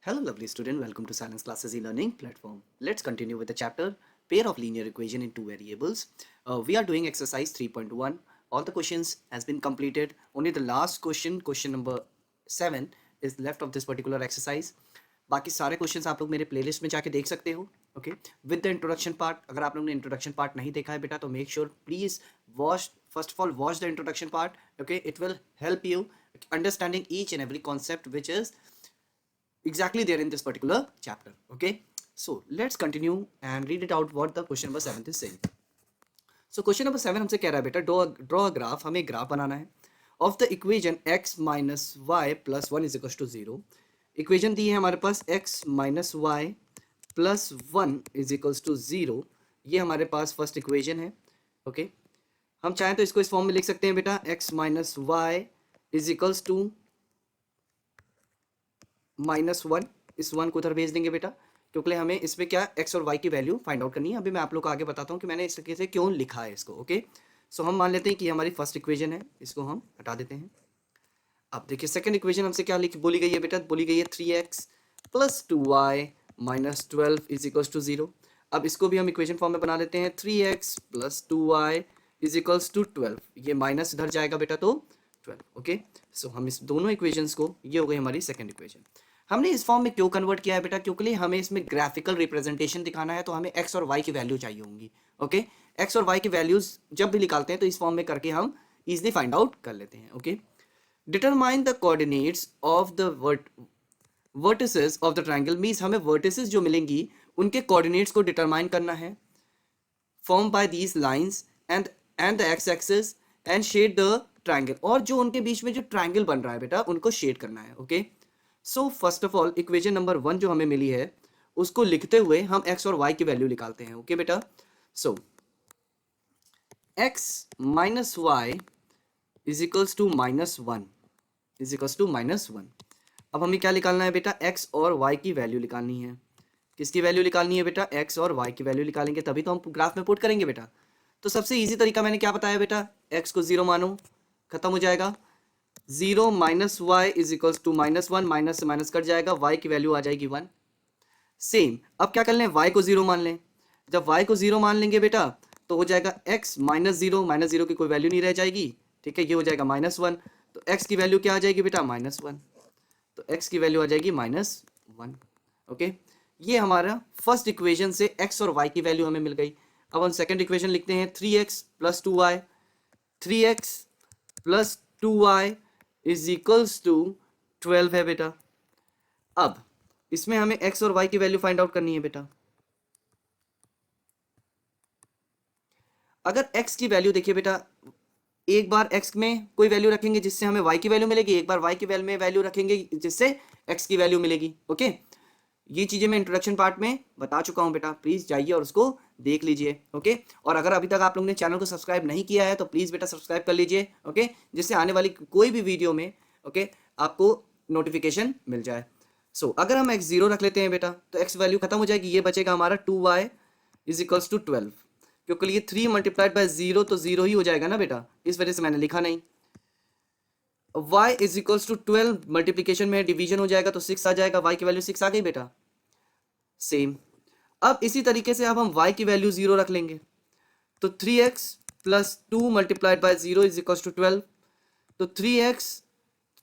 Hello, lovely student. Welcome to Silence Classes e-learning platform. Let's continue with the chapter pair of linear equation in two variables. We are doing exercise 3.1. All the questions has been completed. Only the last question, question number 7, is left of this particular exercise. बाकी सारे questions आप लोग मेरे playlist में जाके देख सकते हो. Okay, with the introduction part. अगर आप लोगों ने इंट्रोडक्शन पार्ट नहीं देखा है बेटा तो make sure please watch first of all watch the introduction part. Okay, it will help you understanding each and every concept which is exactly there in this particular chapter. Okay, so let's continue and read it out what the question number 7 is saying. So question number 7 हमसे कह रहा है बेटा draw a graph. हमें graph बनाना है of the equation x minus y plus 1 is equals to 0. Equation दी है हमारे पास x minus y plus 1 is equals to 0. ये हमारे पास फर्स्ट इक्वेशन है. ओके, हम चाहें तो इसको इस फॉर्म में लिख सकते हैं बेटा x minus y is equals to -1. इस 1 को उधर भेज देंगे बेटा, क्योंकि हमें इसमें क्या x और y की वैल्यू फाइंड आउट करनी है. अभी मैं आप लोग को आगे बताता हूँ कि मैंने इस तरीके से क्यों लिखा है इसको. ओके, सो हम मान लेते हैं कि हमारी फर्स्ट इक्वेशन है, इसको हम हटा देते हैं. अब देखिए सेकंड इक्वेशन हमसे क्या बोली गई है बेटा, बोली गई है 3x plus 2y minus 12 is equals to 0. अब इसको भी हम इक्वेशन फॉर्म में बना लेते हैं. 3x plus 2y is equals to 12. ये माइनस इधर जाएगा बेटा तो 12. ओके, सो हम इस दोनों इक्वेशंस को, ये हो गई हमारी सेकंड इक्वेशन. हमने इस फॉर्म में क्यों कन्वर्ट किया है बेटा, क्योंकि हमें इसमें ग्राफिकल रिप्रेजेंटेशन दिखाना है, तो हमें x और y की वैल्यू चाहिए होंगी. ओके, x और y की वैल्यूज जब भी निकालते हैं तो इस फॉर्म में करके हम इजीली फाइंड आउट कर लेते हैं. Okay, determine the coordinates of the vertices of the triangle. Means हमें वर्टिसेस जो मिलेंगी उनके कोऑर्डिनेट्स को डिटरमाइन करना है. Form by these lines and the x axis and shade the triangle. और जो उनके बीच में जो ट्रायंगल बन रहा है बेटा उनको शेड करना है. Okay, so first of all equation number 1 जो हमें मिली है उसको लिखते हुए हम x और y की वैल्यू निकालते हैं. ओके बेटा, so x minus y is equals to -1 is equals to -1. अब हमें क्या निकालना है बेटा, x और y की वैल्यू निकालनी है. किसकी वैल्यू निकालनी है बेटा, x और y की वैल्यू निकालेंगे तभी तो हम ग्राफ में पुट करेंगे बेटा. तो सबसे इजी तरीका मैंने क्या बताया बेटा, x को 0 मानो, खत्म हो जाएगा. 0 minus y is equals to -1, minus से माइनस कट जाएगा, y की वैल्यू आ जाएगी 1. सेम अब क्या कर लें, y को 0 मान लें. जब y को 0 मान लेंगे बेटा तो हो जाएगा x -0 की कोई वैल्यू नहीं रह जाएगी. ठीक है, ये हो जाएगा -1. तो x की वैल्यू क्या आ जाएगी बेटा, -1. तो x की वैल्यू आ जाएगी -1. ओके, ये हमारा फर्स्ट इक्वेशन से x और y की वैल्यू हमें मिल गई. अब हम सेकेंड इक्वेशन लिखते हैं 3x plus 2y. 3x plus 2y is equals to 12 है बेटा. अब इसमें हमें x और y की वैल्यू फाइंड आउट करनी है बेटा. अगर x की वैल्यू देखिए बेटा, एक बार x में कोई वैल्यू रखेंगे जिससे हमें y की वैल्यू मिलेगी, एक बार y की वैल्यू में वैल्यू रखेंगे जिससे x की वैल्यू मिलेगी. ओके, ये चीजें मैं इंट्रोडक्शन पार्ट में बता चुका हूं बेटा, प्लीज जाइए और उसको देख लीजिए. ओके, और अगर अभी तक आप लोगों ने चैनल को सब्सक्राइब नहीं किया है तो प्लीज बेटा सब्सक्राइब कर लीजिए. ओके, जिससे आने वाली कोई भी वीडियो में ओके आपको नोटिफिकेशन मिल जाए. सो अगर हम x 0 रख लेते हैं बेटा तो x वैल्यू खत्म हो जाएगी, ये बचेगा हमारा 2y इज इक्वल्स टू 12. क्योंकि ये 3 मल्टीप्लाइड बाय 0 तो 0 ही हो जाएगा ना बेटा, इस वजह से मैंने लिखा नहीं. y is equals to 12 multiplication में डिवीजन हो जाएगा तो 6 आ जाएगा, y की वैल्यू 6 आ गई बेटा. सेम अब इसी तरीके से अब हम y की वैल्यू 0 रख लेंगे तो 3x plus 2 multiplied by 0 is equals to 12. तो 3x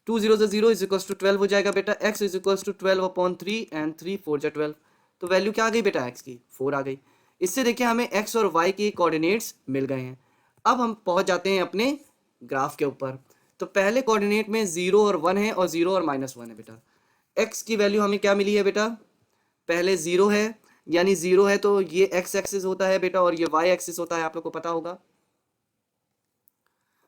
2 0 से 0 इज इक्वल्स टू 12 हो जाएगा बेटा. x is equals to 12 upon 3 and 3 4 जा 12. तो वैल्यू क्या आ गई बेटा, x की 4 आ गई. इससे देखिए हमें x और y के कोऑर्डिनेट्स मिल गए हैं. अब हम पहुंच जाते हैं अपने ग्राफ के ऊपर. तो पहले कोऑर्डिनेट में 0 और 1 है और 0 और -1 है बेटा. x की वैल्यू हमें क्या मिली है बेटा, पहले 0 है, यानी 0 है तो ये x एक्सिस होता है बेटा और ये y एक्सिस होता है, आप लोग को पता होगा.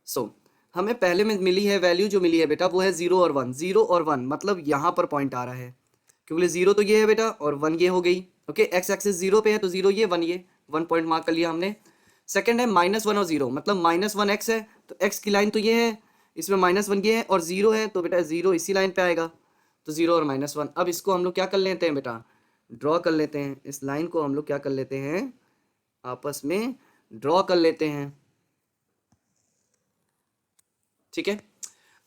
सो हमें पहले में मिली है वैल्यू जो मिली है बेटा वो है 0 और 1. 0 और 1 मतलब यहाँ पर पॉइंट आ रहा है, क्योंकि 0 तो ये है बेटा और 1 ये हो गई. ओके, x एक्सिस 0 पे है तो 0 ये 1 ये 1 पॉइंट मार्क कर लिया हमने. सेकंड है -1 और 0 मतलब -1 x है तो x की लाइन तो ये है, इसमें -1 ये है और 0 है तो बेटा 0 इसी लाइन पे आएगा. तो 0 और -1. अब इसको हम लोग क्या कर लेते हैं बेटा, ड्रॉ कर लेते हैं. इस लाइन को हम लोग क्या कर लेते हैं, आपस में ड्रॉ कर लेते हैं. ठीक है,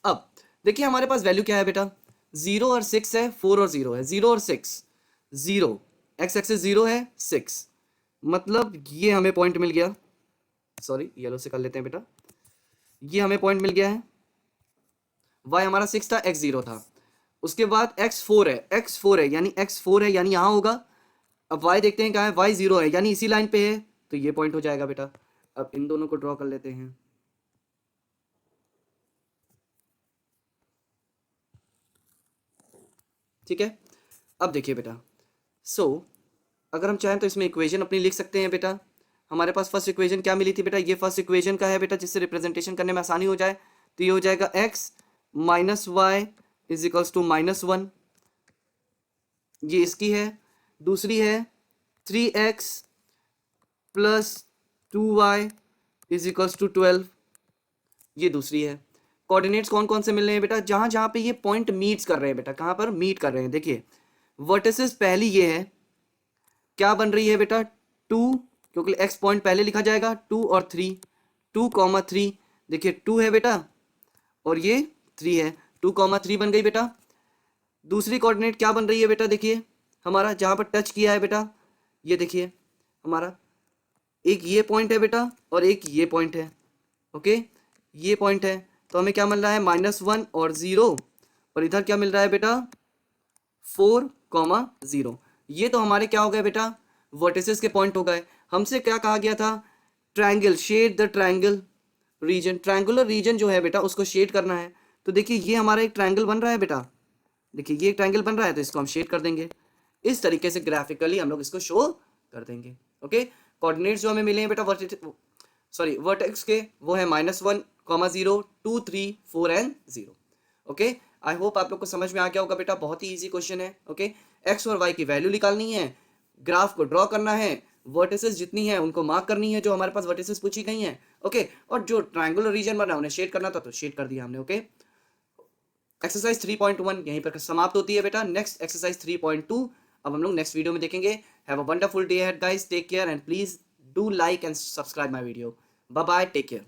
अब देखिए हमारे पास वैल्यू क्या है बेटा, 0 और 6 है, 4 और 0 है, 0 और 6, 0, एक्स एक्सिस 0 है, 6, मतलब ये हमें पॉइंट मिल गया, सॉरी येलो से कर लेते हैं बेटा, ये हमें पॉइंट मिल गया है, y हमारा 6 था, x 0 था, उसके बाद x 4 है, x 4 है यानी x 4 है यानी यहाँ होगा, अब y देखते हैं क्या है, y 0 है यानी इसी लाइन पे है, तो ये पॉइंट हो जाएगा बेटा। अब इन दोनों को ड्रॉ कर लेते हैं, ठीक है। अब देखिए बेटा, अगर हम चाहें तो इसमें इक्वेशन अपनी लिख सकते हैं बेटा। हमारे पास फर्स्ट इक्वेशन क्या मिली थी बेटा, ये फर्स्ट इक्वेशन का है बेटा, जिससे रिप्रेजेंटेशन करने में आसानी हो जाए, तो ये हो जाएगा x minus y is equals to -1, ये इसकी है। दूसरी है 3x plus 2y is equals to 12, ये दूसरी है। कोऑर्डिनेट्स कौन कौन से मिल रहे हैं बेटा, जहां जहां पे ये पॉइंट मीट्स कर रहे हैं बेटा, कहां पर मीट कर रहे हैं, देखिए वर्टिसेस पहली ये है, क्या बन रही है बेटा 2, क्योंकि x पॉइंट पहले लिखा जाएगा 2 और 3, 2,3, देखिए 2 है बेटा और ये 3 है, 2,3 बन गई बेटा। दूसरी कोऑर्डिनेट क्या बन रही है बेटा, देखिए हमारा जहां पर टच किया है बेटा, ये देखिए हमारा एक ये पॉइंट है बेटा और एक ये पॉइंट है, ओके, ये पॉइंट है, तो हमें क्या मिल रहा है -1 और 0, और इधर क्या मिल रहा है बेटा 4,0। ये तो हमारे क्या हो गए बेटा, वर्टिसेस के पॉइंट हो गए। हमसे क्या कहा गया था, triangle, shade the triangle region, triangular region जो है बेटा उसको शेड करना है। तो देखिए ये हमारा एक ट्रायंगल बन रहा है बेटा, देखिए ये एक ट्रायंगल बन रहा है, तो इसको हम शेड कर देंगे, इस तरीके से ग्राफिकली हम लोग इसको शो कर देंगे, ओके। कोऑर्डिनेट्स जो हमें मिले हैं बेटा वर्टेक्स के, वो है -1, 0, 2, 3, 4 एंड 0, ओके। आई होप आप लोग को समझ में आ गया होगा बेटा, बहुत ही इजी क्वेश्चन है, ओके। एक्स और वाई की वैल्यू निकालनी है, ग्राफ को ड्रॉ करना है, वर्टिसेस जितनी है उनको मार्क करनी है जो हमारे पास वर्टिसेस पूछी गई हैं, ओके, और जो ट्रायंगुलर रीजन बना उन्हें शेड करना था तो शेड कर दिया हमने, ओके। एक्सरसाइज 3.1 यहीं पर समाप्त होती है बेटा। नेक्स्ट एक्सरसाइज 3.2 अब हम लोग नेक्स्ट वीडियो में देखेंगे। Have a wonderful day ahead guys, take care and please do like and subscribe my video. Bye bye, take care.